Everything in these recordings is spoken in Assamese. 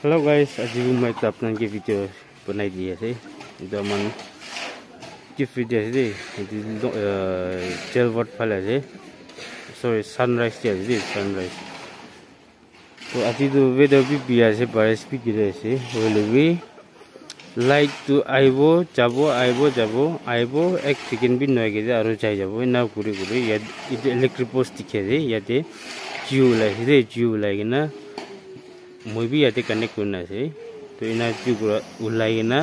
Hello guys, আজি মই আপোনালোকে ভিডিও বনাই দি আছে এটা মান gift video আছে এটো জেলৱট ফালে আছে সৰি সানৰাইজ আছে সানৰাইজ তো আজি তো weather বি আছে বাৰিশ বি গিৰে আছে হলবি লাইট তো আইবো যাবো এক সেকেন্ড বি নয় গেছে আৰু যাই যাব না ঘুৰি ইয়াত ইলেক্ট্ৰিক পোষ্ট দিখে দে ইয়াতে জিও লাইনা মই বি ইয়াতে কানেক্ট কৰনা আছে তো ইনা জিও উলাইনা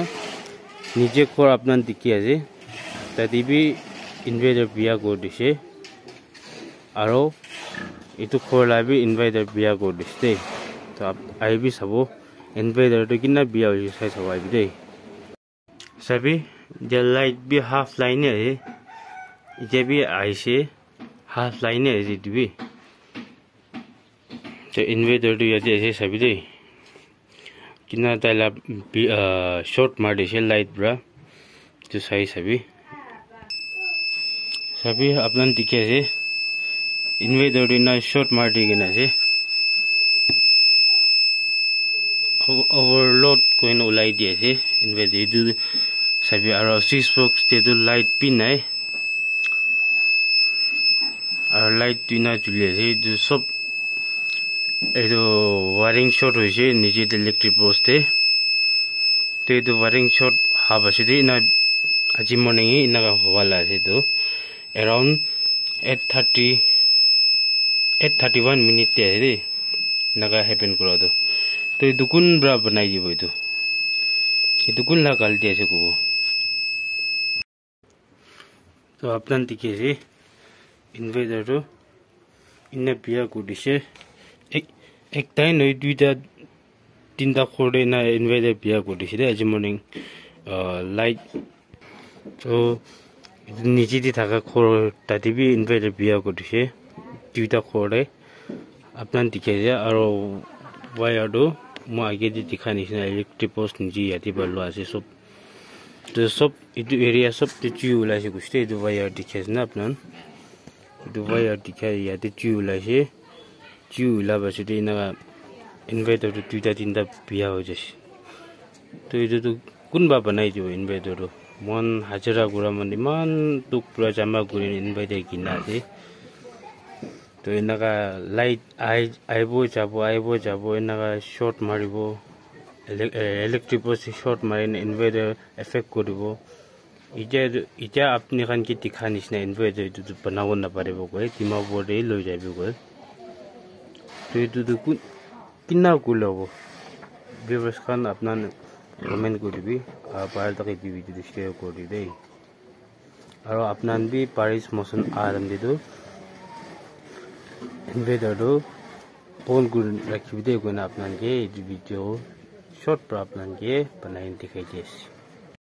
নিজে খৰ আপোনান দেখি আছে তাতে বি ইনভাৰ্টাৰ বিয়া কৰি দিছে আৰু এটো খৰলা বি ইনভাৰ্টাৰ বিয়া কৰি দিছে তো আইবি চাব ইনভাৰ্টাৰটো কিনা বিয়া হৈ চাই চাব আইবি দেই চাবি যে লাইট বি হাফ লাইনে আছে যে বি আইছে হাফ লাইনে আছে দিবি তো ইনভাৰ্টাৰটো ইয়াতে আছে চাবি দেই কিনা তাইলা শৰ্ট মাৰ দিছে লাইট ব্ৰা তো চাই চাবি আপনান দেখি আছে ইনভাৰ্টাৰটো না শৰ্ট মাৰ দি কিনা আছে overload কোন ওলাই দি আছে ইনভাৰ্টাৰ ইটো চাবি আৰু সুইচ বক্স তেটো লাইট পি নাই আৰু লাইট দিনা জ্বলি আছে ইটো সব এটো ওয়ারিং শর্ট হইছে নিচে ইলেক্ট্রিক পোস্টে তো এটো ওয়ারিং শর্ট হাব আছে দি না আজি মর্নিং ইনা হওয়ালা আছে তো around 8:31 minute আছে দি নাগা হ্যাপেন করা তো তো এই দুকুন ব্রা বানাই দিব এটো এই দুকুন লা গালতি আছে কো তো আপনান দেখি আছে ইনভার্টারটো ইনা বিয়া করিছে একটাই নয় দুইটা তিনটা খোরে না ইনভার্টার বিয়া করিছে আজি মর্নিং লাইট তো নিচে দি থাকা খোর তাতে বি ইনভার্টার বিয়া করিছে দুইটা খোরে আপনান দেখি আছে আর ওয়ায়ারটো মই আগে দি দেখা নিছিনা ইলেক্ট্রিক পোস্ট নিচে ইয়াতে বলো আছে সব তো সব এটো এরিয়া সব জিও ওলাইছে গুস্তে এটো ওয়ায়ার দেখি আছে না আপনান এটো ওয়ায়ার দেখি ইয়াতে জিও ওলাইছে জিও ওলাবাছে দি না ইনভাৰ্টাৰটো দুইটা তিনটা বিয়া হৈ যাছে তো এটো তো কোনবা বনাই দিব ইনভাৰ্টাৰটো মন হাজাৰা গুৰা মান ইমান টুক পুৰা জামা গুৰি ইনভাৰ্টাৰ কিনা আছে তো এনেকা লাইট আইব যাব এনেকা শৰ্ট মাৰিব ইলেক্ট্ৰিক পোস্ট শৰ্ট মাৰি ইনভাৰ্টাৰ এফেক্ট কৰিব ইতিয়া আপনি খান কি দেখা নিচিনা ইনভাৰ্টাৰ এটো বনাব নাপাৰিব কয় তিমা বৰ্ডে লৈ যাবি কয় তো এটো কিনা কুলব ভিউয়ার্স খান আপনার কমেন্ট করবি আর পার তাকে দি ভিডিও শেয়ার করে দেই আর আপনান বি পারিস মোশন আরাম দিদো ইনভার্টারটো অন করে রাখবি দেই কোন আপনাকে এই ভিডিও শর্ট পর আপনাকে বানাই দেখাই দিয়েছি